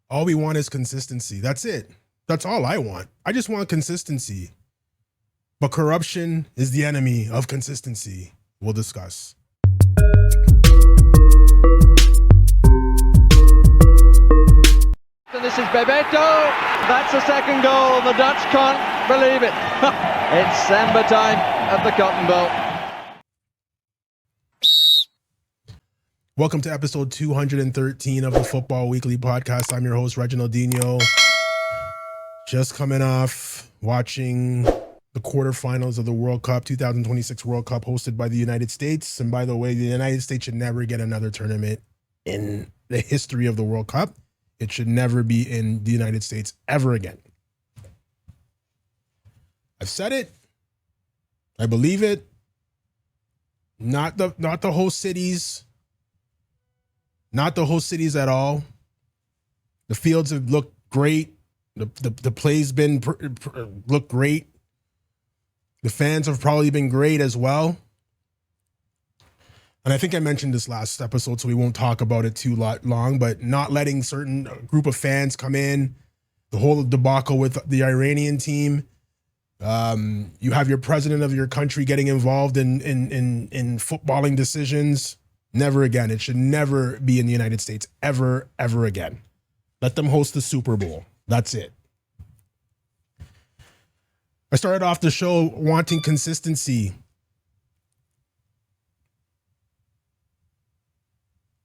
All we want is consistency. That's it. That's all I want. I just want consistency. But corruption is the enemy of consistency. We'll discuss. And this is Bebeto. That's the second goal. The Dutch can't believe it. It's Samba time at the Cotton Bowl. Welcome to episode 213 of the Football Weekly podcast. I'm your host, Reginald Dino. Just coming off watching the quarterfinals of the World Cup, 2026 World Cup, hosted by the United States. And by the way, the United States should never get another tournament in the history of the World Cup. It should never be in the United States ever again. I've said it. I believe it. Not the host cities. Not the host cities at all. The fields have looked great. The play's been looked great. The fans have probably been great as well. And I think I mentioned this last episode, so we won't talk about it too long, but not letting certain group of fans come in, the whole debacle with the Iranian team. You have your president of your country getting involved in footballing decisions. Never again. It should never be in the United States ever again. Let them host the Super Bowl. That's it. I started off the show wanting consistency.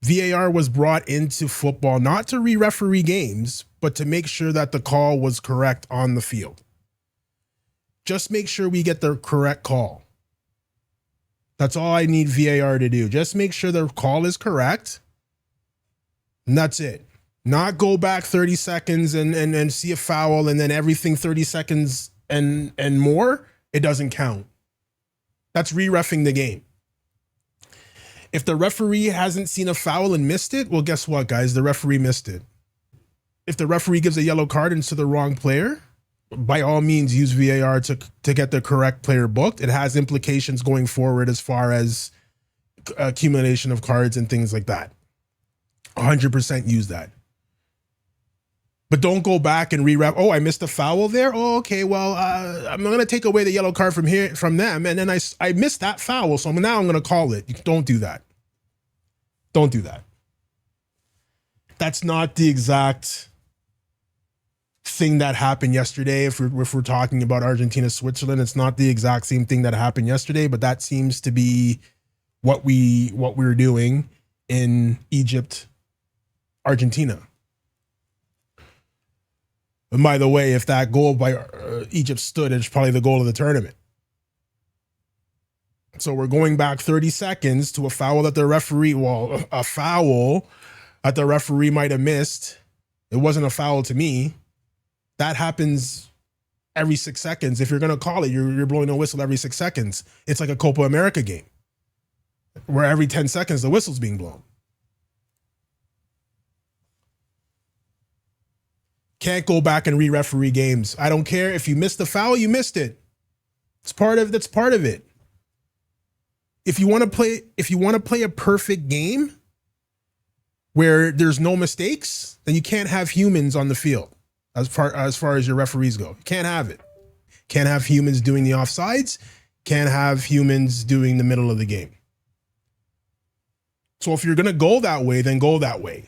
VAR was brought into football not to re-referee games, but to make sure that the call was correct on the field. Just make sure we get the correct call. That's all I need VAR to do. Just make sure the call is correct. And that's it. Not go back 30 seconds and see a foul and then everything 30 seconds and more, it doesn't count. That's re-reffing the game. If the referee hasn't seen a foul and missed it, well, guess what, guys? The referee missed it. If the referee gives a yellow card into the wrong player, by all means, use VAR to get the correct player booked. It has implications going forward as far as accumulation of cards and things like that. 100% use that. But don't go back and re-ref. Oh, I missed a foul there. Oh, okay. Well, I'm going to take away the yellow card from them. And then I missed that foul. So now I'm going to call it. Don't do that. Don't do that. That's not the exact thing that happened yesterday. If we're talking about Argentina, Switzerland, it's not the exact same thing that happened yesterday, but that seems to be what we're doing in Egypt, Argentina. And by the way, if that goal by Egypt stood, it's probably the goal of the tournament. So we're going back 30 seconds to a foul that the referee might have missed. It wasn't a foul to me. That happens every 6 seconds. If you're going to call it, you're blowing a whistle every 6 seconds. It's like a Copa America game where every 10 seconds the whistle's being blown. Can't go back and re-referee games. I don't care if you missed the foul, you missed it. That's part of it. If you want to play a perfect game where there's no mistakes, then you can't have humans on the field as far as your referees go. You can't have it. Can't have humans doing the offsides. Can't have humans doing the middle of the game. So if you're going to go that way, then go that way.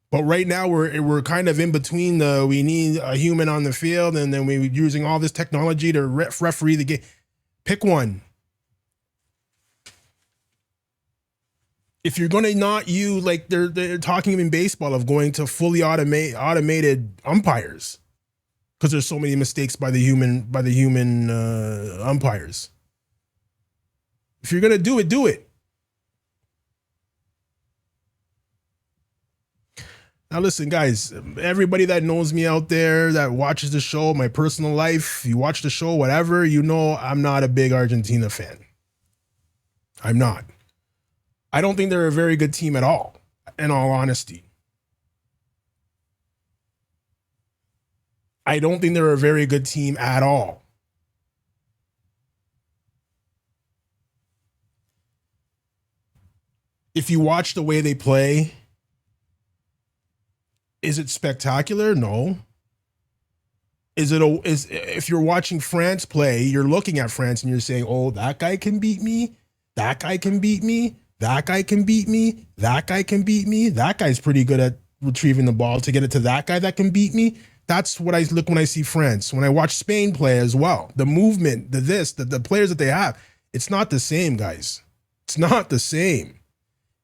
But right now we're kind of in between we need a human on the field and then we're using all this technology to referee the game. Pick one. If you're going to not use, like they're talking in baseball of going to fully automated umpires because there's so many mistakes by the human umpires. If you're going to do it, do it. Now listen, guys, everybody that knows me out there that watches the show, my personal life, you watch the show, whatever, you know I'm not a big Argentina fan. I'm not. I don't think they're a very good team at all, in all honesty. I don't think they're a very good team at all. If you watch the way they play, Is it spectacular? No. Is if you're watching France play, you're looking at France and you're saying, "Oh, that guy can beat me. That guy can beat me. That guy can beat me. That guy can beat me. That guy's pretty good at retrieving the ball to get it to that guy that can beat me." That's what I look when I see France. When I watch Spain play as well, the movement, the players that they have, it's not the same, guys. It's not the same.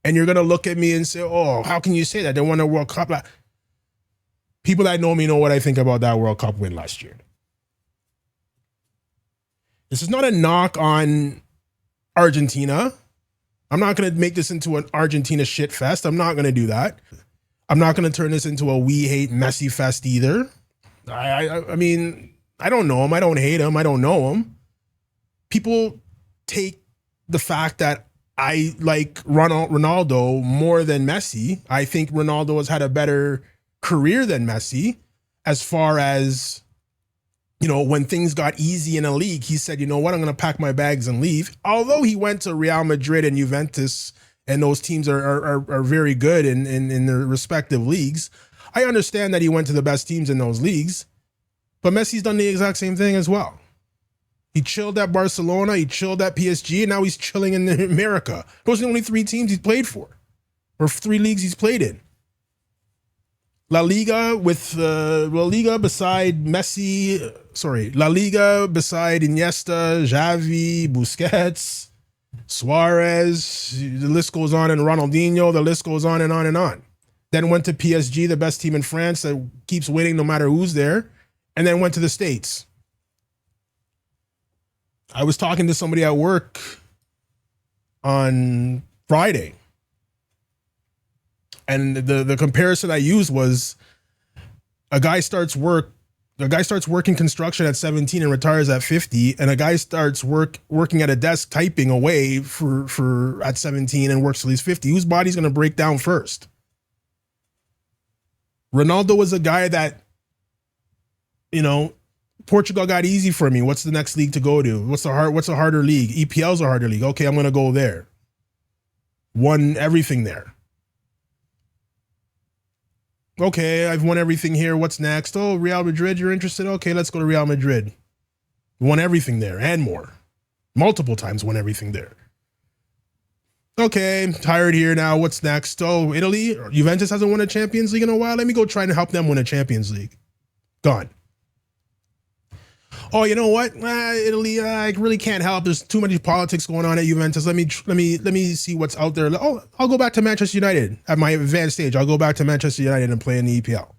And you're gonna look at me and say, "Oh, how can you say that? They won a World Cup." People that know me know what I think about that World Cup win last year. This is not a knock on Argentina. I'm not going to make this into an Argentina shit fest. I'm not going to do that. I'm not going to turn this into a we hate Messi fest either. I mean, I don't know him. I don't hate him. I don't know him. People take the fact that I like Ronaldo more than Messi. I think Ronaldo has had a better career than Messi as far as, you know, when things got easy in a league, he said, you know what, I'm going to pack my bags and leave. Although he went to Real Madrid and Juventus, and those teams are very good in their respective leagues. I understand that he went to the best teams in those leagues, but Messi's done the exact same thing as well. He chilled at Barcelona, he chilled at PSG, and now he's chilling in America. Those are the only 3 teams he's played for, or 3 leagues he's played in. La Liga beside Messi, La Liga beside Iniesta, Xavi, Busquets, Suarez, the list goes on, and Ronaldinho, the list goes on and on and on. Then went to PSG, the best team in France that keeps winning no matter who's there, and then went to the States. I was talking to somebody at work on Friday, and the comparison I used was a guy starts working construction at 17 and retires at 50, and a guy starts working at a desk typing away for at 17 and works till he's 50. Whose body's going to break down first? Ronaldo was a guy that, you know, Portugal got easy for me. What's the next league to go to? What's a harder league? EPL's a harder league. Okay, I'm going to go there. Won everything there. Okay, I've won everything here. What's next? Oh, Real Madrid, you're interested? Okay, let's go to Real Madrid. Won everything there and more. Multiple times won everything there. Okay, I'm tired here now. What's next? Oh, Italy? Juventus hasn't won a Champions League in a while. Let me go try and help them win a Champions League. Gone. Oh, you know what? Italy, I really can't help. There's too many politics going on at Juventus. Let me see what's out there. Oh, I'll go back to Manchester United at my advanced stage. I'll go back to Manchester United and play in the EPL.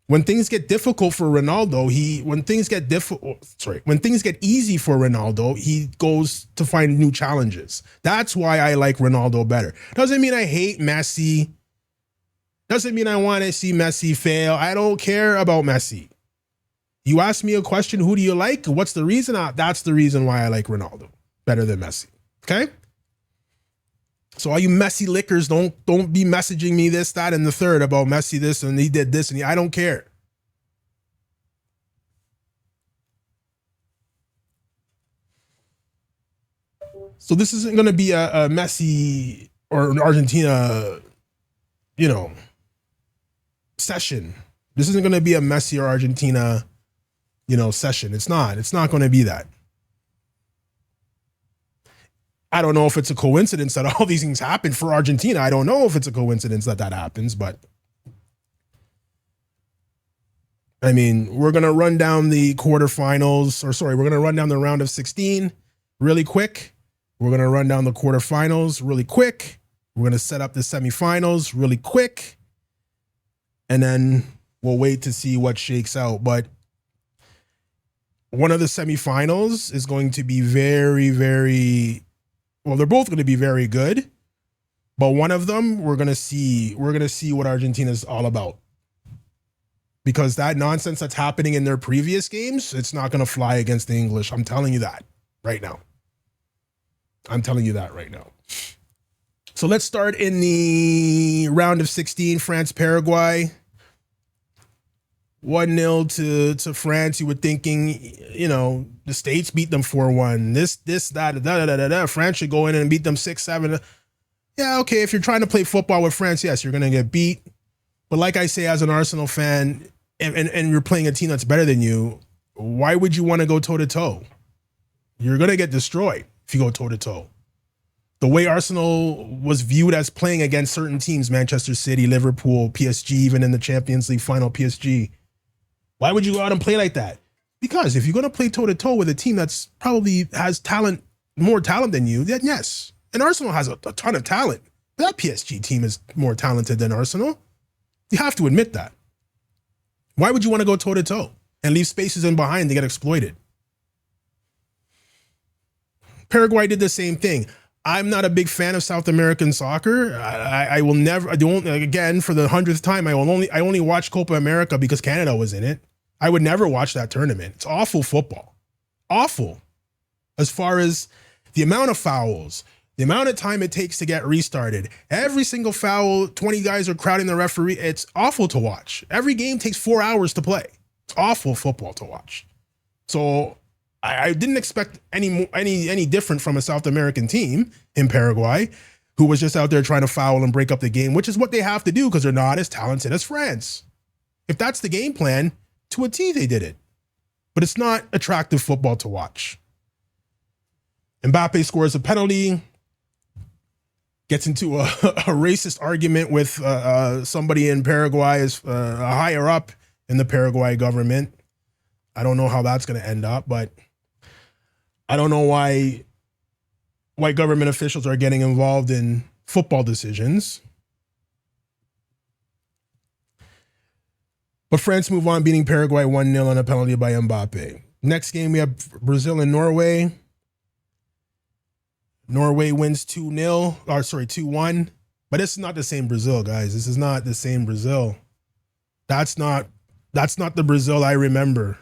When things get difficult for Ronaldo, when things get easy for Ronaldo, he goes to find new challenges. That's why I like Ronaldo better. Doesn't mean I hate Messi. Doesn't mean I want to see Messi fail. I don't care about Messi. You ask me a question, who do you like? What's the reason? That's the reason why I like Ronaldo better than Messi. Okay? So all you Messi lickers, don't be messaging me this, that, and the third about Messi this, and he did this, and I don't care. So this isn't going to be a Messi or an Argentina, you know, session. This isn't going to be a Messi or Argentina, you know, session. It's not going to be that. I don't know if it's a coincidence that all these things happen for Argentina. I don't know if it's a coincidence that happens, but I mean, we're going to run down the quarterfinals, we're going to run down the round of 16 really quick. We're going to run down the quarterfinals really quick. We're going to set up the semifinals really quick. And then we'll wait to see what shakes out. But one of the semifinals is going to be very, very, well, they're both going to be very good. But one of them, we're going to see what Argentina is all about. Because that nonsense that's happening in their previous games, it's not going to fly against the English. I'm telling you that right now. So let's start in the round of 16, France-Paraguay. 1-0 to France. You were thinking, you know, the States beat them 4-1. This, that, France should go in and beat them 6-7. Yeah, okay, if you're trying to play football with France, yes, you're going to get beat. But like I say, as an Arsenal fan, and you're playing a team that's better than you, why would you want to go toe-to-toe? You're going to get destroyed if you go toe-to-toe. The way Arsenal was viewed as playing against certain teams, Manchester City, Liverpool, PSG, even in the Champions League final, PSG, why would you go out and play like that? Because if you're going to play toe-to-toe with a team that's probably has talent, more talent than you, then yes. And Arsenal has a ton of talent. That PSG team is more talented than Arsenal. You have to admit that. Why would you want to go toe-to-toe and leave spaces in behind to get exploited? Paraguay did the same thing. I'm not a big fan of South American soccer. I will never, I don't, again, for the 100th time, I only watch Copa America because Canada was in it. I would never watch that tournament. It's awful football. Awful. As far as the amount of fouls, the amount of time it takes to get restarted. Every single foul, 20 guys are crowding the referee. It's awful to watch. Every game takes 4 hours to play. It's awful football to watch. So I didn't expect any different from a South American team in Paraguay who was just out there trying to foul and break up the game, which is what they have to do because they're not as talented as France. If that's the game plan, to a T, they did it. But it's not attractive football to watch. Mbappe scores a penalty, gets into a racist argument with somebody in Paraguay, is higher up in the Paraguay government. I don't know how that's going to end up, but I don't know why white government officials are getting involved in football decisions. But France move on, beating Paraguay 1-0 on a penalty by Mbappe. Next game, we have Brazil and Norway. Norway wins 2-1. But this is not the same Brazil, guys. This is not the same Brazil. That's not the Brazil I remember.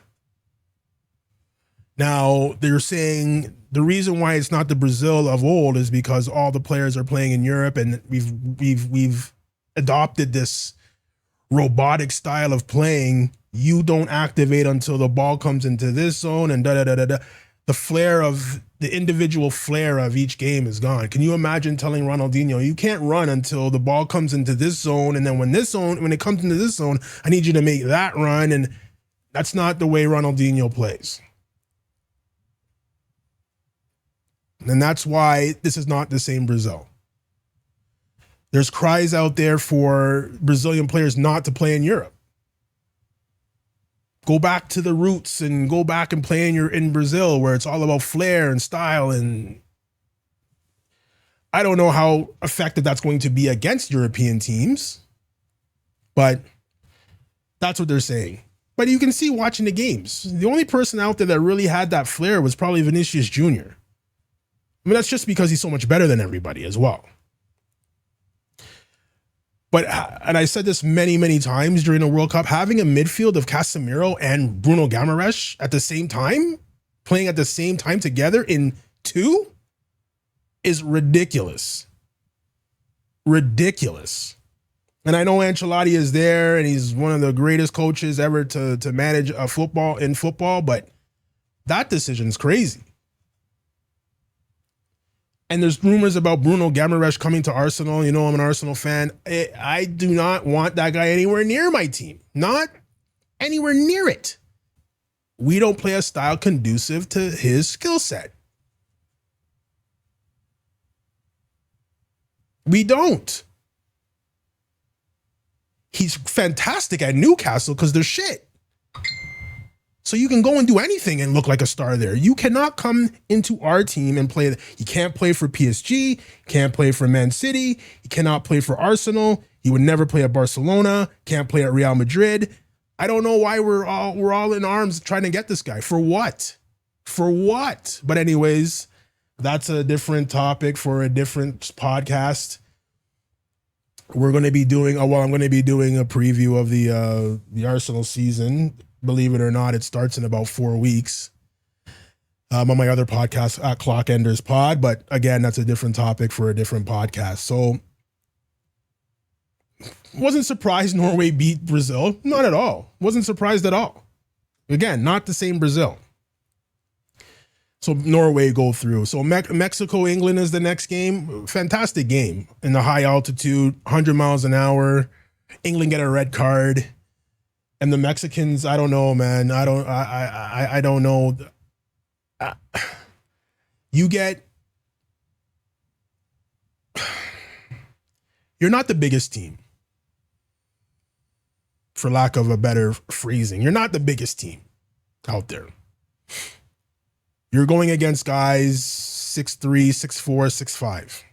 Now, they're saying the reason why it's not the Brazil of old is because all the players are playing in Europe and we've adopted this robotic style of playing. You don't activate until the ball comes into this zone and da-da-da-da-da. The flair of the individual flair of each game is gone. Can you imagine telling Ronaldinho, you can't run until the ball comes into this zone, and then when it comes into this zone, I need you to make that run, and that's not the way Ronaldinho plays. And that's why this is not the same Brazil. There's cries out there for Brazilian players not to play in Europe. Go back to the roots and go back and play in Brazil where it's all about flair and style. And I don't know how effective that's going to be against European teams, but that's what they're saying. But you can see watching the games, the only person out there that really had that flair was probably Vinicius Jr. I mean, that's just because he's so much better than everybody as well. But, and I said this many, many times during the World Cup, having a midfield of Casemiro and Bruno Guimaraes at the same time, playing at the same time together in two, is ridiculous. Ridiculous. And I know Ancelotti is there and he's one of the greatest coaches ever to manage football, but that decision's crazy. And there's rumors about Bruno Guimaraes coming to Arsenal. You know, I'm an Arsenal fan. I do not want that guy anywhere near my team. Not anywhere near it. We don't play a style conducive to his skill set. We don't. He's fantastic at Newcastle because they're shit. So you can go and do anything and look like a star there. You cannot come into our team and play. You can't play for PSG. Can't play for Man City. You cannot play for Arsenal. He would never play at Barcelona. Can't play at Real Madrid. I don't know why we're all in arms trying to get this guy. For what? For what? But anyways, that's a different topic for a different podcast. We're going to be doing. I'm going to be doing a preview of the Arsenal season. Believe it or not, it starts in about 4 weeks on my other podcast at Clock Enders Pod. But again, that's a different topic for a different podcast. So wasn't surprised Norway beat Brazil. Not at all. Wasn't surprised at all. Again, not the same Brazil. So Norway go through. So Mexico, England is the next game. Fantastic game in the high altitude, 100 miles an hour. England get a red card, and the Mexicans, I don't know, man. I don't know. You're not the biggest team, for lack of a better phrasing. You're not the biggest team out there. You're going against guys 6'3", 6'4", 6'5".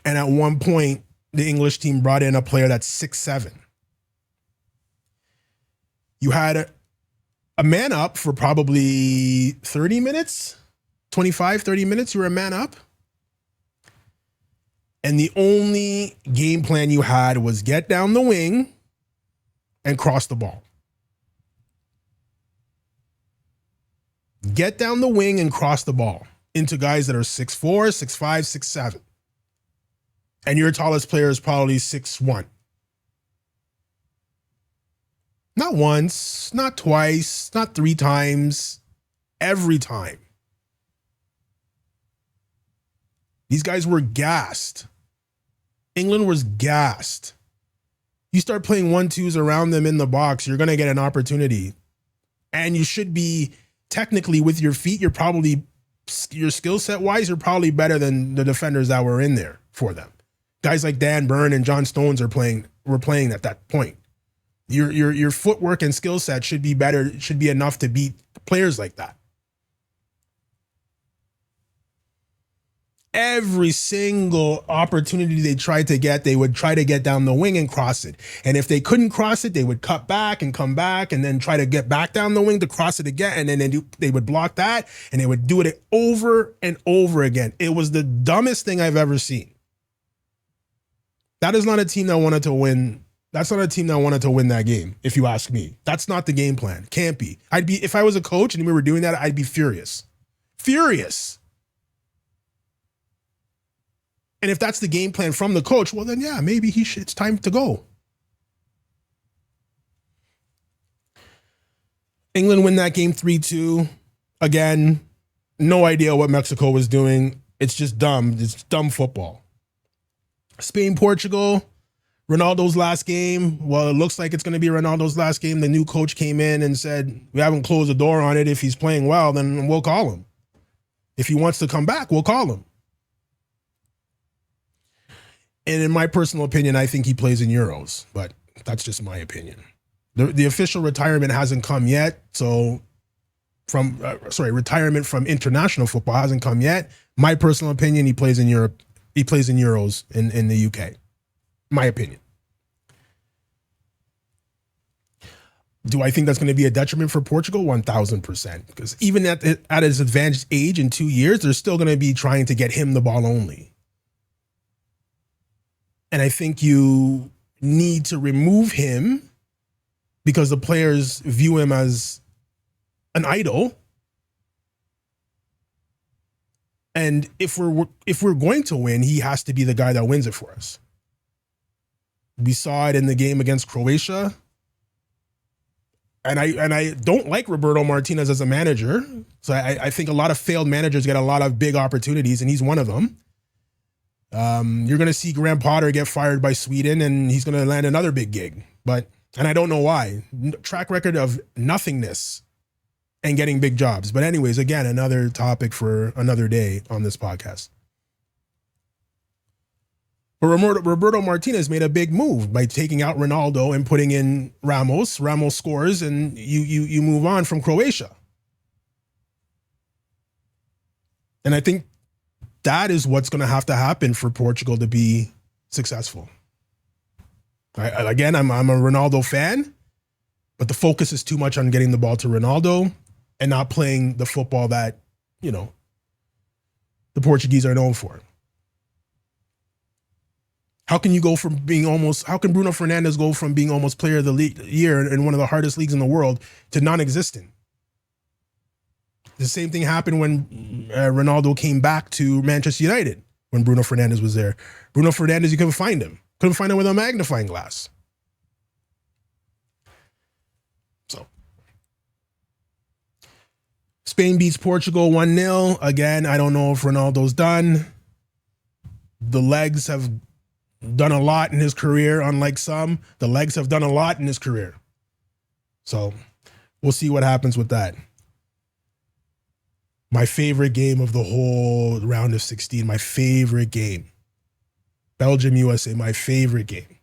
And at one point, the English team brought in a player that's 6'7". You had a man up for probably 30 minutes, 25, 30 minutes. You were a man up. And the only game plan you had was get down the wing and cross the ball. Get down the wing and cross the ball into guys that are 6'4", 6'5", 6'7". And your tallest player is probably 6'1". Not once, not twice, not 3 times, every time. These guys were gassed. England was gassed. You start playing 1-2s around them in the box, you're going to get an opportunity. And you should be, technically, with your feet, your skill set wise, you're probably better than the defenders that were in there for them. Guys like Dan Burn and John Stones were playing at that point. Your footwork and skill set should be better, should be enough to beat players like that. Every single opportunity they tried to get, they would try to get down the wing and cross it. And if they couldn't cross it, they would cut back and come back and then try to get back down the wing to cross it again. And then they would block that, and they would do it over and over again. It was the dumbest thing I've ever seen. That is not a team that wanted to win. That's not a team that wanted to win that game, if you ask me. That's not the game plan. Can't be. If I was a coach and we were doing that, I'd be furious. Furious. And if that's the game plan from the coach, well, then yeah, maybe it's time to go. England win that game 3-2. Again, no idea what Mexico was doing. It's just dumb. It's dumb football. Spain, Portugal, Ronaldo's last game. Well, it looks like it's going to be Ronaldo's last game. The new coach came in and said, we haven't closed the door on it. If he's playing well, then we'll call him. If he wants to come back, we'll call him. And in my personal opinion, I think he plays in Euros, but that's just my opinion. The official retirement hasn't come yet. So retirement from international football hasn't come yet. My personal opinion, he plays in Europe. He plays in Euros in the UK. My opinion. Do I think that's going to be a detriment for Portugal? 1,000%. Because even at his advanced age in 2 years, they're still going to be trying to get him the ball only. And I think you need to remove him because the players view him as an idol. And if we're going to win, he has to be the guy that wins it for us. We saw it in the game against Croatia. And I don't like Roberto Martinez as a manager. So I think a lot of failed managers get a lot of big opportunities, and he's one of them. You're going to see Graham Potter get fired by Sweden, and he's going to land another big gig. And I don't know why. Track record of nothingness and getting big jobs. But anyways, again, another topic for another day on this podcast. But Roberto Martinez made a big move by taking out Ronaldo and putting in Ramos. Ramos scores, and you move on from Croatia. And I think that is what's going to have to happen for Portugal to be successful. Again, I'm a Ronaldo fan, but the focus is too much on getting the ball to Ronaldo and not playing the football that, the Portuguese are known for. How can Bruno Fernandes go from being almost player of the year in one of the hardest leagues in the world to non-existent? The same thing happened when Ronaldo came back to Manchester United when Bruno Fernandes was there. Bruno Fernandes, you couldn't find him. Couldn't find him with a magnifying glass. Spain beats Portugal 1-0. Again, I don't know if Ronaldo's done. The legs have done a lot in his career, unlike some. The legs have done a lot in his career. So we'll see what happens with that. My favorite game of the whole round of 16, my favorite game. Belgium, USA, my favorite game.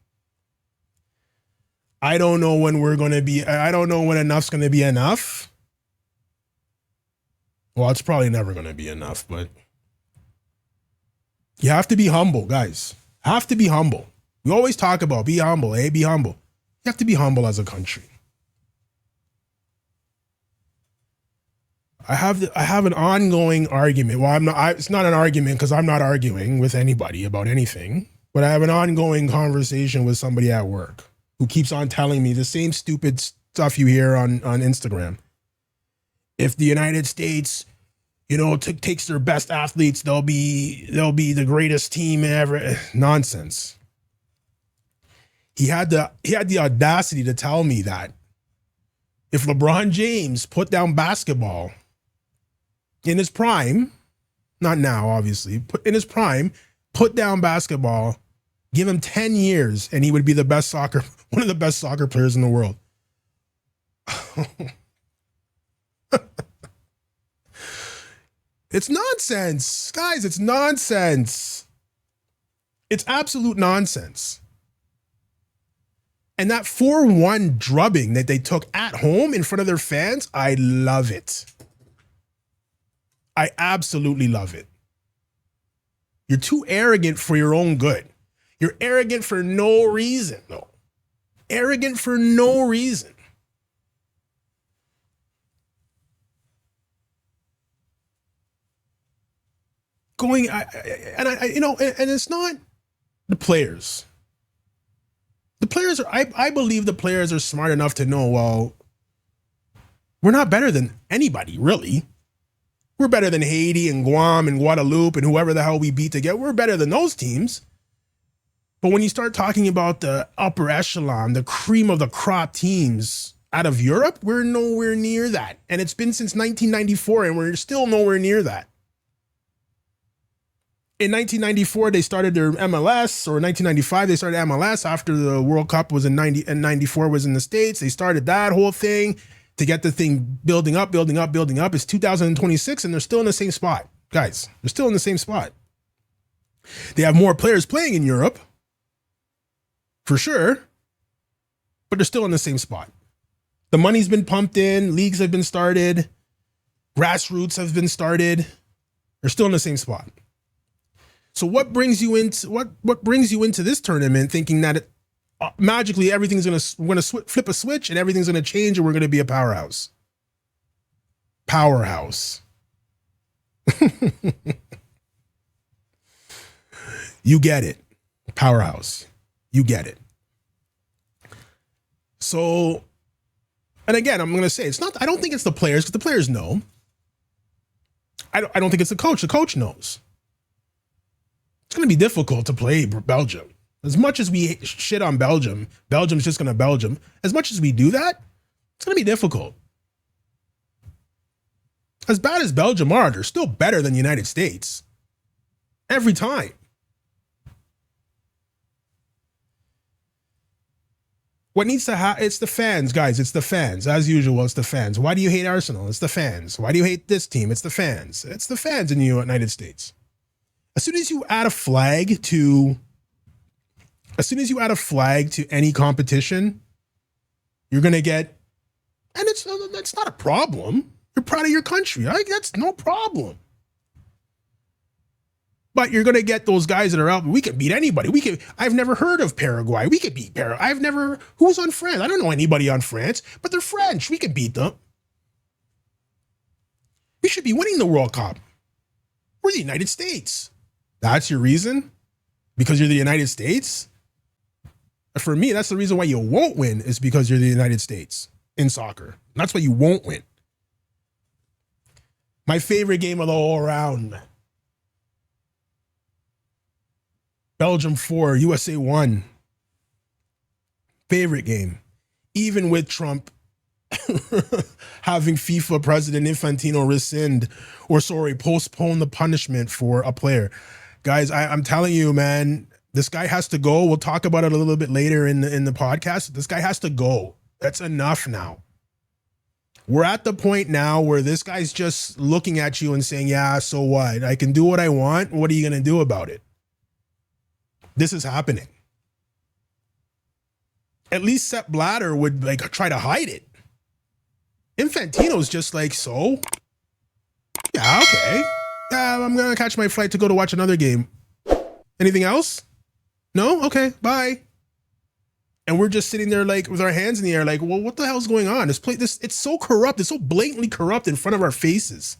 I don't know when I don't know when enough's going to be enough. Well, it's probably never going to be enough, but you have to be humble, guys. Have to be humble. We always talk about be humble, be humble. You have to be humble as a country. I have an ongoing argument. Well, it's not an argument because I'm not arguing with anybody about anything, but I have an ongoing conversation with somebody at work who keeps on telling me the same stupid stuff you hear on Instagram. If the United States, takes their best athletes, they'll be the greatest team ever. Nonsense. He had the audacity to tell me that if LeBron James put down basketball in his prime, not now, obviously, in his prime, put down basketball, give him 10 years, and he would be one of the best soccer players in the world. It's nonsense. Guys, it's nonsense. It's absolute nonsense. And that 4-1 drubbing that they took at home in front of their fans, I love it. I absolutely love it. You're too arrogant for your own good. You're arrogant for no reason, though. Arrogant for no reason. And it's not the players. The players I believe the players are smart enough to know, well, we're not better than anybody, really. We're better than Haiti and Guam and Guadeloupe and whoever the hell we beat together. We're better than those teams. But when you start talking about the upper echelon, the cream of the crop teams out of Europe, we're nowhere near that. And it's been since 1994, and we're still nowhere near that. In 1994, they started their MLS, or 1995, they started MLS after the World Cup was in 90 and 94 was in the States. They started that whole thing to get the thing building up. It's 2026, and they're still in the same spot. Guys, they're still in the same spot. They have more players playing in Europe, for sure, but they're still in the same spot. The money's been pumped in, leagues have been started, grassroots have been started. They're still in the same spot. So what brings you into this tournament thinking that magically everything's we're gonna flip a switch and everything's gonna change and we're gonna be a powerhouse? Powerhouse. You get it. Powerhouse. You get it. So, and again, I'm gonna say it's not. I don't think it's the players because the players know. I don't think it's the coach. The coach knows. It's going to be difficult to play Belgium. As much as we shit on Belgium, Belgium's just going to Belgium. As much as we do that, it's going to be difficult. As bad as Belgium are, they're still better than the United States. Every time. What needs to happen, it's the fans, guys. It's the fans. As usual, it's the fans. Why do you hate Arsenal? It's the fans. Why do you hate this team? It's the fans. It's the fans in the United States. As soon as you add a flag to any competition, you're going to get, and that's not a problem. You're proud of your country. That's no problem. But you're going to get those guys that are out. We can beat anybody. I've never heard of Paraguay. We could beat Paraguay. Who's on France? I don't know anybody on France, but they're French. We can beat them. We should be winning the World Cup. We're the United States. That's your reason? Because you're the United States? For me, that's the reason why you won't win, is because you're the United States in soccer. That's why you won't win. My favorite game of the whole round. Belgium 4, USA 1. Favorite game. Even with Trump having FIFA president Infantino postpone the punishment for a player. Guys, I'm telling you, man, this guy has to go. We'll talk about it a little bit later in the podcast. This guy has to go. That's enough now. We're at the point now where this guy's just looking at you and saying, yeah, so what? I can do what I want. What are you going to do about it? This is happening. At least Sepp Blatter would like try to hide it. Infantino's just like, so? Yeah, okay. Yeah, I'm going to catch my flight to go to watch another game. Anything else? No? Okay, bye. And we're just sitting there like with our hands in the air like, well, what the hell's going on? It's so corrupt. It's so blatantly corrupt in front of our faces.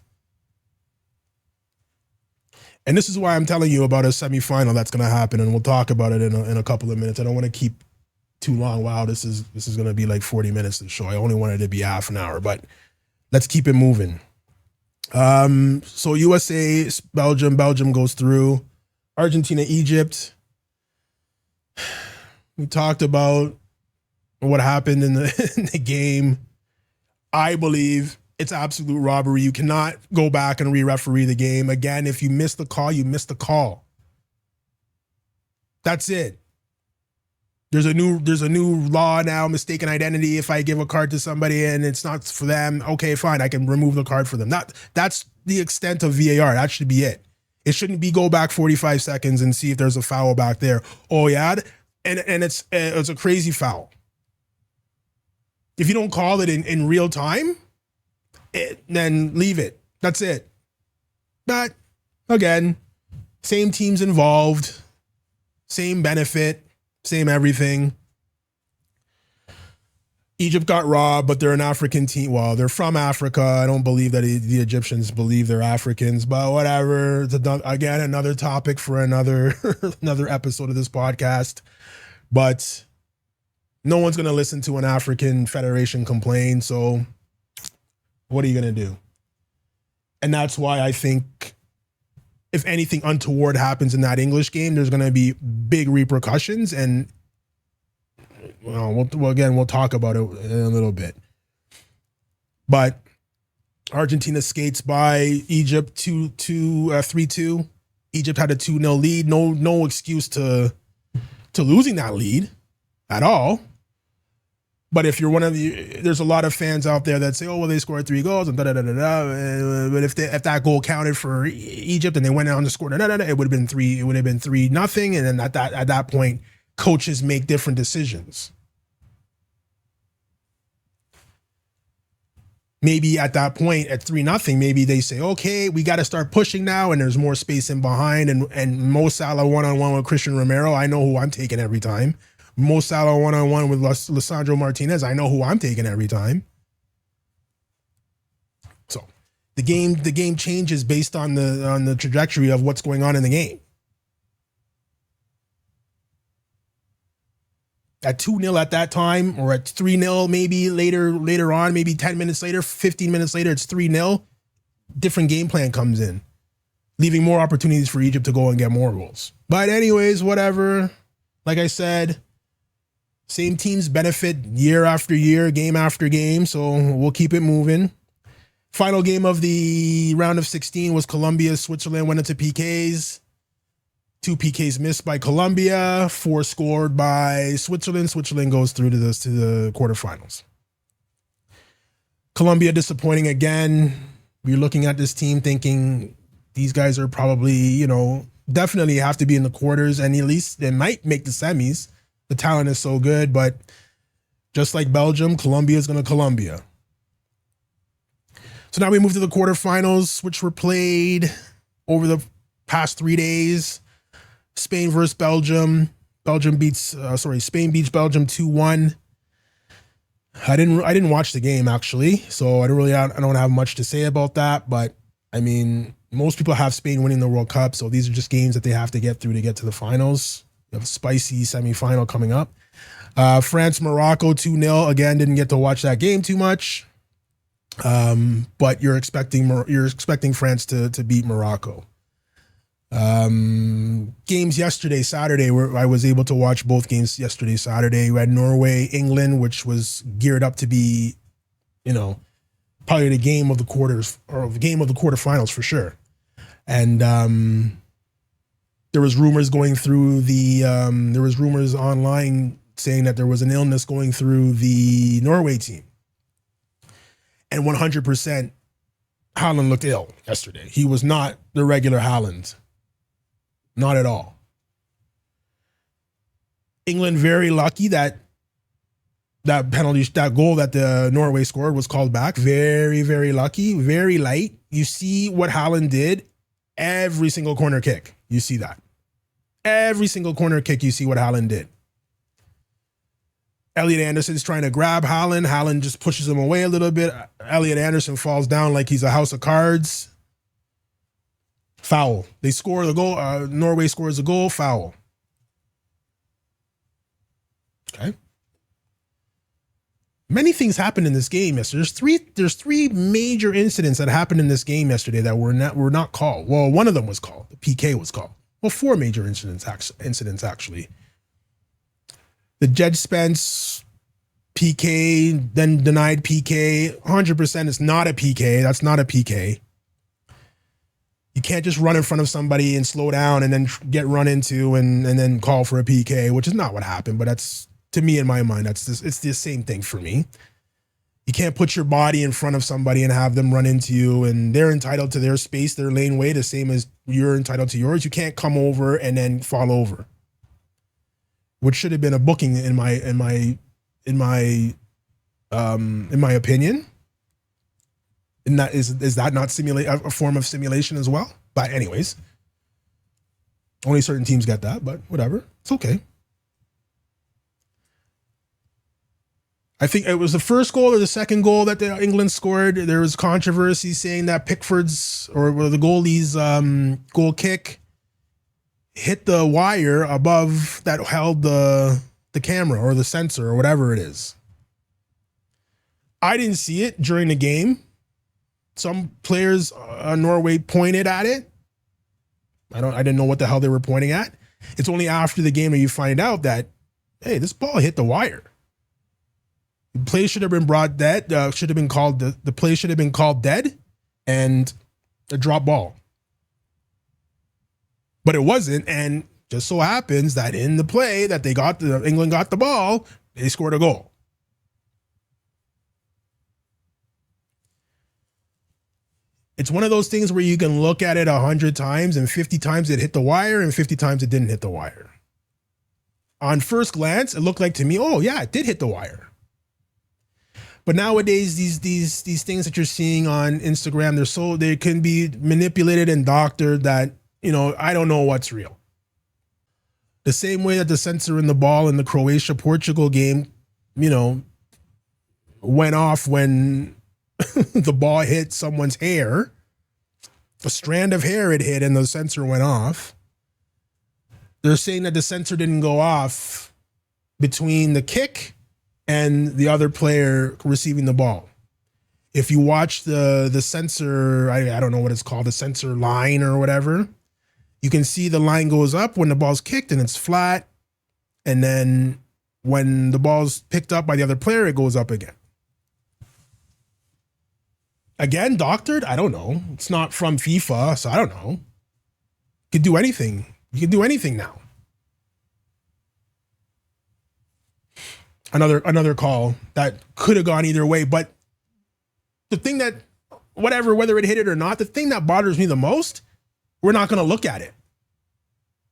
And this is why I'm telling you about a semifinal that's going to happen, and we'll talk about it in a couple of minutes. I don't want to keep too long. Wow, this is going to be like 40 minutes of the show. I only wanted it to be half an hour, but let's keep it moving. So USA, Belgium goes through. Argentina, Egypt. We talked about what happened in the game. I believe it's absolute robbery. You cannot go back and re-referee the game. Again, if you miss the call, you miss the call. That's it. There's a new law now, mistaken identity. If I give a card to somebody and it's not for them, okay, fine, I can remove the card for them. That's the extent of VAR. That should be it. It shouldn't be go back 45 seconds and see if there's a foul back there. Oh yeah, and it's a crazy foul. If you don't call it in real time, then leave it. That's it. But again, same teams involved, same benefit. Same everything. Egypt got robbed, but they're an African team. Well, they're from Africa. I don't believe that the Egyptians believe they're Africans, but whatever. It's again, another topic for another episode of this podcast. But no one's going to listen to an African federation complain. So what are you going to do? And that's why I think if anything untoward happens in that English game, there's going to be big repercussions. And we'll talk about it in a little bit. But Argentina skates by Egypt 3-2. Egypt had a 2-0 lead. No excuse to losing that lead at all. But if you're there's a lot of fans out there that say, oh, well, they scored 3 goals and da-da-da-da-da. But if that goal counted for Egypt and they went on to score, da-da-da-da, it would have been 3-0. And then at that point, coaches make different decisions. Maybe at that point at 3-0, maybe they say, okay, we got to start pushing now. And there's more space in behind. And Mo Salah one-on-one with Christian Romero, I know who I'm taking every time. Mo Salah one-on-one with Lisandro Martinez, I know who I'm taking every time. So the game changes based on the trajectory of what's going on in the game. At 2-0 at that time, or at 3-0 maybe later on, maybe 10 minutes later, 15 minutes later, it's 3-0. Different game plan comes in, leaving more opportunities for Egypt to go and get more goals. But anyways, whatever. Like I said, same teams benefit year after year, game after game, so we'll keep it moving. Final game of the round of 16 was Colombia. Switzerland went into PKs. 2 PKs missed by Colombia, 4 scored by Switzerland. Switzerland goes through to the quarterfinals. Colombia disappointing again. You're looking at this team thinking these guys are probably, definitely have to be in the quarters, and at least they might make the semis. The talent is so good, but just like Belgium, Colombia is going to Colombia. So now we move to the quarterfinals, which were played over the past 3 days. Spain versus Belgium. Spain beats Belgium 2-1. I didn't watch the game actually, so I don't have much to say about that. But I mean, most people have Spain winning the World Cup, so these are just games that they have to get through to get to the finals. You have a spicy semifinal coming up. France, Morocco 2-0. Again, didn't get to watch that game too much. But you're expecting France to beat Morocco. Games yesterday, Saturday, where I was able to watch both games yesterday, Saturday. We had Norway, England, which was geared up to be, probably the game of the quarters or the game of the quarterfinals for sure. And there was rumors going through there was rumors online saying that there was an illness going through the Norway team. And 100% Haaland looked ill yesterday. He was not the regular Haaland. Not at all. England very lucky that penalty, that goal that the Norway scored was called back. Very, very lucky. Very light. You see what Haaland did every single corner kick. You see that. Every single corner kick, you see what Haaland did. Elliot Anderson's trying to grab Haaland. Haaland just pushes him away a little bit. Elliot Anderson falls down like he's a house of cards. Foul. They score the goal. Norway scores a goal. Foul. Okay. Many things happened in this game yesterday. There's three major incidents that happened in this game yesterday that were not called. Well, one of them was called. The PK was called. Well, four major incidents actually. The Jed Spence PK, then denied PK. 100% it's not a PK. That's not a PK. You can't just run in front of somebody and slow down and then get run into and then call for a PK, which is not what happened. But that's, to me, in my mind, it's the same thing for me. You can't put your body in front of somebody and have them run into you, and they're entitled to their space, their laneway, the same as you're entitled to yours. You can't come over and then fall over, which should have been a booking in my opinion. And that is that not a form of simulation as well? But anyways, only certain teams get that, but whatever, it's okay. I think it was the first goal or the second goal that England scored. There was controversy saying that Pickford's or the goalie's goal kick hit the wire above that held the camera or the sensor or whatever it is. I didn't see it during the game. Some players Norway pointed at it. I didn't know what the hell they were pointing at. It's only after the game that you find out that, hey, this ball hit the wire. The play should have been brought dead. Should have been called the play should have been called dead, and a drop ball. But it wasn't, and just so happens that in the play that England got the ball, they scored a goal. It's one of those things where you can look at it 100 times, and 50 times it hit the wire, and 50 times it didn't hit the wire. On first glance, it looked like to me, oh yeah, it did hit the wire. But nowadays, these things that you're seeing on Instagram, they can be manipulated and doctored that, I don't know what's real. The same way that the sensor in the ball in the Croatia-Portugal game, went off when the ball hit someone's hair. A strand of hair it hit and the sensor went off. They're saying that the sensor didn't go off between the kick and the other player receiving the ball. If you watch the sensor, I don't know what it's called, the sensor line or whatever, you can see the line goes up when the ball's kicked and it's flat. And then when the ball's picked up by the other player, it goes up again. Again, doctored? I don't know. It's not from FIFA, so I don't know. You can do anything. You can do anything now. Another call that could have gone either way, but the thing that, whether it hit it or not, the thing that bothers me the most, we're not going to look at it.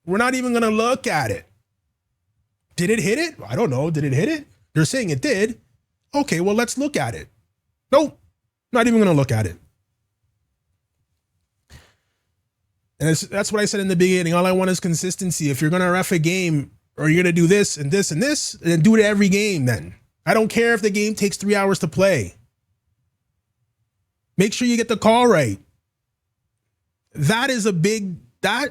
We're not even going to look at it. Did it hit it? I don't know. Did it hit it? They're saying it did. Okay, well, let's look at it. Nope. Not even going to look at it. And that's what I said in the beginning. All I want is consistency. If you're going to ref a game, or you're going to do this and this and this, and do it every game then. I don't care if the game takes 3 hours to play. Make sure you get the call right. That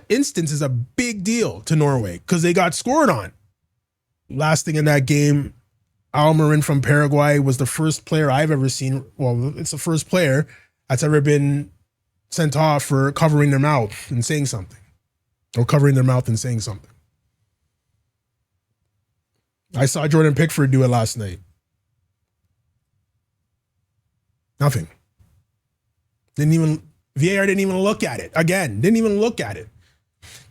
instance is a big deal to Norway because they got scored on. Last thing in that game, Almiron from Paraguay was the first player I've ever seen. Well, it's the first player that's ever been sent off for covering their mouth and saying something. Or covering their mouth and saying something. I saw Jordan Pickford do it last night. Nothing. VAR didn't even look at it. Again, didn't even look at it.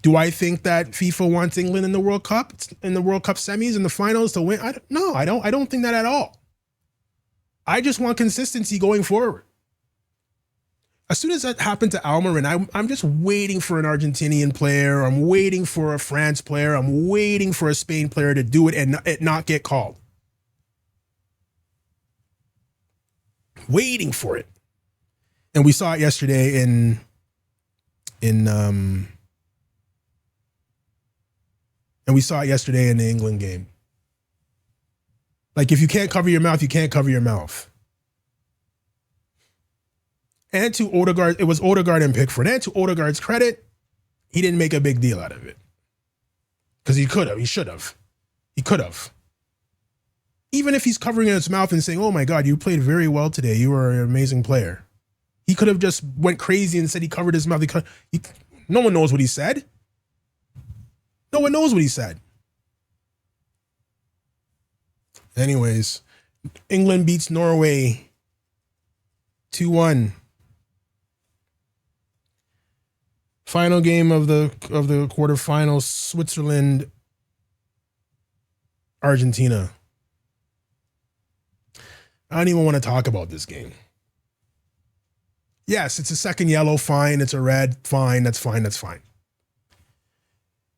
Do I think that FIFA wants England in the World Cup, in the World Cup semis, in the finals to win? No, I don't. I don't think that at all. I just want consistency going forward. As soon as that happened to Almiron, I'm just waiting for an Argentinian player. I'm waiting for a France player. I'm waiting for a Spain player to do it and it not get called. Waiting for it. And we saw it yesterday in the England game. Like, if you can't cover your mouth, you can't cover your mouth. And to Odegaard, it was Odegaard and Pickford. And to Odegaard's credit, he didn't make a big deal out of it. Because he could have, he should have. He could have. Even if he's covering his mouth and saying, "Oh my God, you played very well today. You were an amazing player." He could have just went crazy and said he covered his mouth. No one knows what he said. No one knows what he said. Anyways, England beats Norway 2-1. Final game of the quarterfinals, Switzerland, Argentina. I don't even want to talk about this game. Yes, it's a second yellow, fine. It's a red, fine. That's fine. That's fine.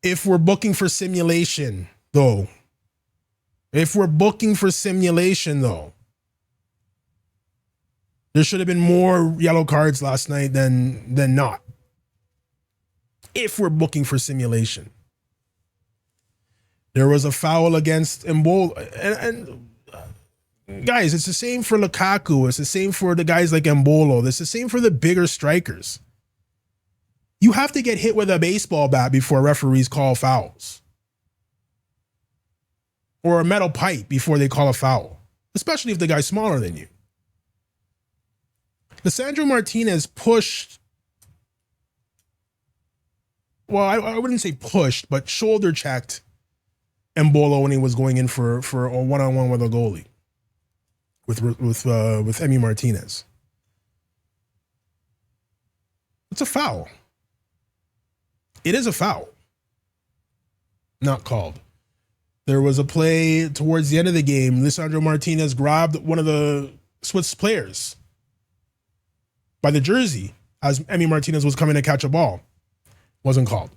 If we're booking for simulation, though, there should have been more yellow cards last night than not. If we're booking for simulation. There was a foul against Mbolo. And guys, it's the same for Lukaku. It's the same for the guys like Mbolo. It's the same for the bigger strikers. You have to get hit with a baseball bat before referees call fouls. Or a metal pipe before they call a foul. Especially if the guy's smaller than you. Lisandro Martinez pushed, well, I wouldn't say pushed, but shoulder checked Mbolo when he was going in for a one-on-one with a goalie. With Emi Martinez. It's a foul. It is a foul. Not called. There was a play towards the end of the game. Lisandro Martinez grabbed one of the Swiss players by the jersey as Emi Martinez was coming to catch a ball. Wasn't called.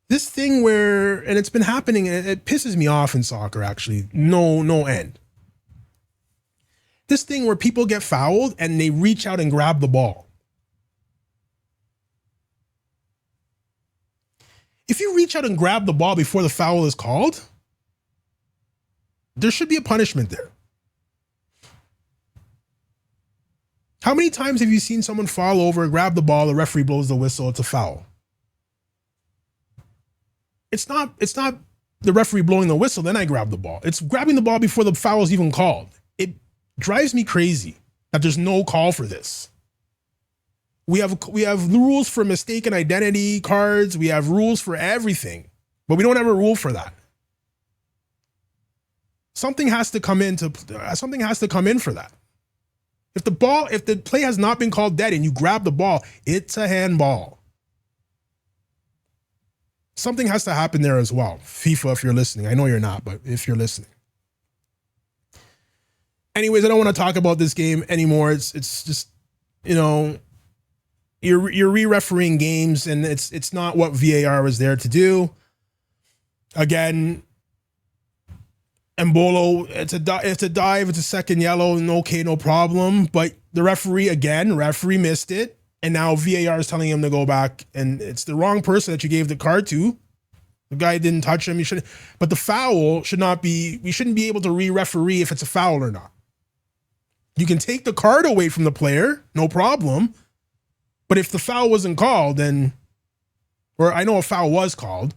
This thing where, and it's been happening, and it pisses me off in soccer, actually, no end. This thing where people get fouled and they reach out and grab the ball. If you reach out and grab the ball before the foul is called, there should be a punishment there. How many times have you seen someone fall over, grab the ball, the referee blows the whistle, it's a foul? It's not the referee blowing the whistle, then I grab the ball. It's grabbing the ball before the foul is even called. It drives me crazy that there's no call for this. We have rules for mistaken identity cards. We have rules for everything, but we don't have a rule for that. Something has to come in for that. If the play has not been called dead and you grab the ball, it's a handball. Something has to happen there as well. FIFA, if you're listening. I know you're not, but if you're listening. Anyways, I don't want to talk about this game anymore. It's just, you're re-refereeing games, and it's not what VAR was there to do. Again, Mbolo, it's a dive, it's a second yellow, and okay, no problem. But the referee missed it. And now VAR is telling him to go back, and it's the wrong person that you gave the card to. The guy didn't touch him. But the foul should not be. We shouldn't be able to re-referee if it's a foul or not. You can take the card away from the player, no problem. But if the foul wasn't called, or I know a foul was called,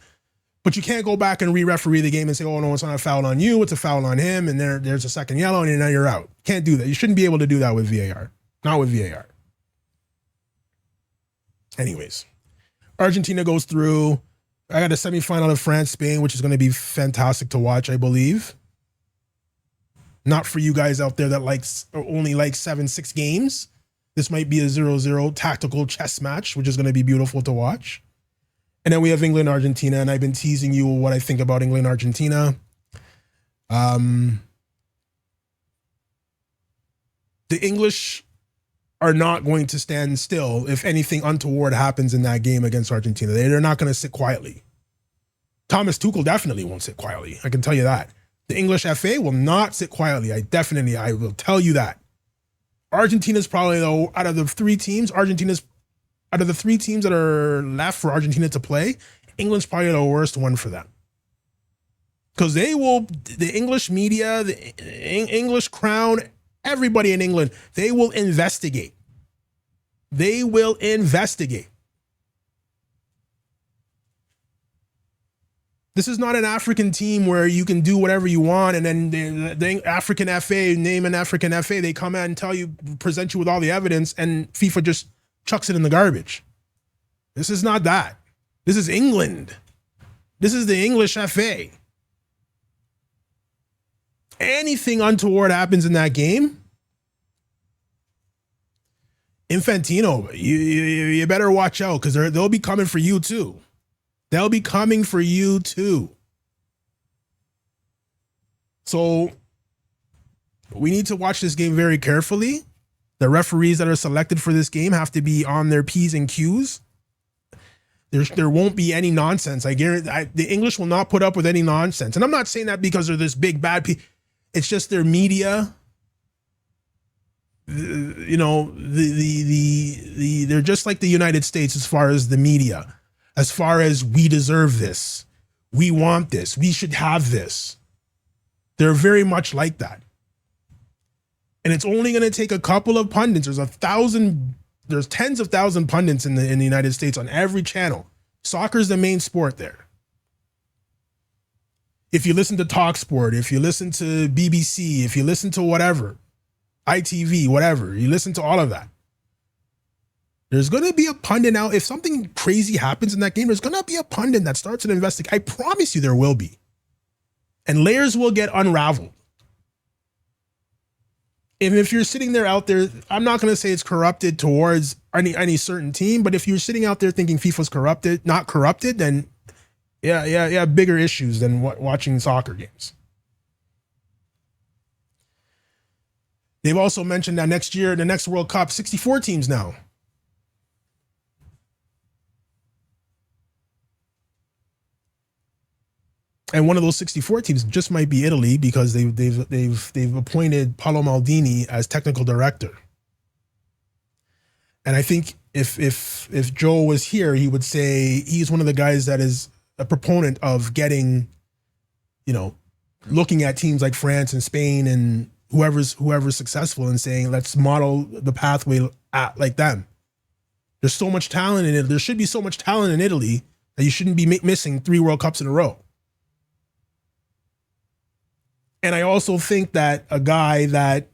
but you can't go back and re-referee the game and say, "Oh no, it's not a foul on you, it's a foul on him," and there's a second yellow, and now you're out. Can't do that. You shouldn't be able to do that with VAR. Not with VAR. Anyways, Argentina goes through. I got a semifinal of France-Spain, which is going to be fantastic to watch, I believe. Not for you guys out there that likes or only like 7-6 games. This might be a 0-0 tactical chess match, which is going to be beautiful to watch. And then we have England, Argentina, and I've been teasing you what I think about England, Argentina. The English are not going to stand still if anything untoward happens in that game against Argentina. They're not going to sit quietly. Thomas Tuchel definitely won't sit quietly. I can tell you that. The English FA will not sit quietly. I will tell you that. Argentina's probably, though, out of the three teams that are left for Argentina to play, England's probably the worst one for them. Because the English media, the English crown, everybody in England, they will investigate. They will investigate. This is not an African team where you can do whatever you want and then the African FA, name an African FA, they come out and tell you, present you with all the evidence, and FIFA just chucks it in the garbage. This is not that. This is England. This is the English FA. Anything untoward happens in that game, Infantino, you better watch out, because they'll be coming for you too. They'll be coming for you too. So we need to watch this game very carefully. The referees that are selected for this game have to be on their P's and Q's. There won't be any nonsense. I guarantee the English will not put up with any nonsense. And I'm not saying that because they're this big bad people. It's just their media. You know, they're just like the United States as far as the media. As far as we deserve this, we want this, we should have this. They're very much like that. And it's only going to take a couple of pundits. There's tens of thousands pundits in the United States on every channel. Soccer's the main sport there. If you listen to TalkSport, if you listen to BBC, if you listen to whatever, ITV, whatever, you listen to all of that. There's going to be a pundit now. If something crazy happens in that game, there's going to be a pundit that starts an investigation. I promise you there will be. And layers will get unraveled. And if you're sitting there out there, I'm not going to say it's corrupted towards any certain team, but if you're sitting out there thinking FIFA's corrupted, not corrupted, then yeah, bigger issues than watching soccer games. They've also mentioned that next year, the next World Cup, 64 teams now. And one of those 64 teams just might be Italy, because they've appointed Paolo Maldini as technical director. And I think if Joe was here, he would say he's one of the guys that is a proponent of getting, looking at teams like France and Spain and whoever's successful and saying, let's model the pathway like them. There's so much talent in it. There should be so much talent in Italy that you shouldn't be missing 3 World Cups in a row. And I also think that a guy that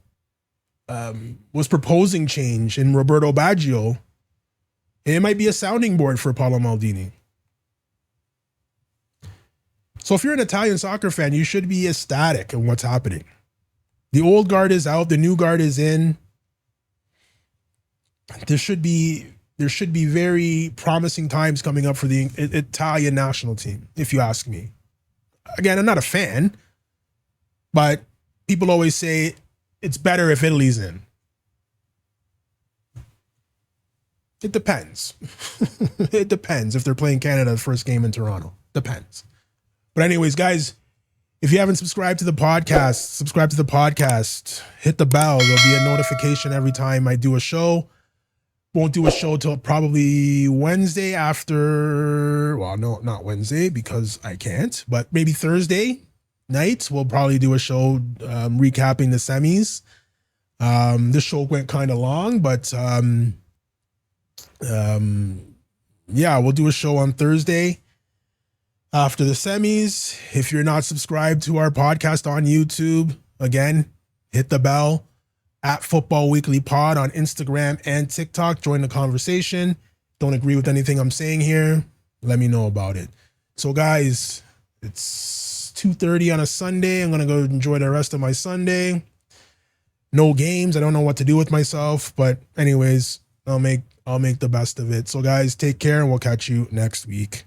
was proposing change in Roberto Baggio, it might be a sounding board for Paolo Maldini. So if you're an Italian soccer fan, you should be ecstatic in what's happening. The old guard is out, the new guard is in. There should be very promising times coming up for the Italian national team, if you ask me. Again, I'm not a fan, but people always say it's better if Italy's in. It depends. It depends if they're playing Canada the first game in Toronto. Depends. But anyways, guys, if you haven't subscribed to the podcast, subscribe to the podcast. Hit the bell. There'll be a notification every time I do a show. Won't do a show till probably Wednesday after, well, no, not Wednesday because I can't, but maybe Thursday nights we'll probably do a show recapping the semis. This show went kind of long, but yeah, we'll do a show on Thursday after the semis. If you're not subscribed to our podcast on YouTube, again, hit the bell at Football Weekly Pod on Instagram and TikTok. Join the conversation. Don't agree with anything I'm saying here, let me know about it. So guys, it's 2:30 on a Sunday. I'm gonna go enjoy the rest of my Sunday. No games. I don't know what to do with myself, but anyways, I'll make the best of it. So guys, take care and we'll catch you next week.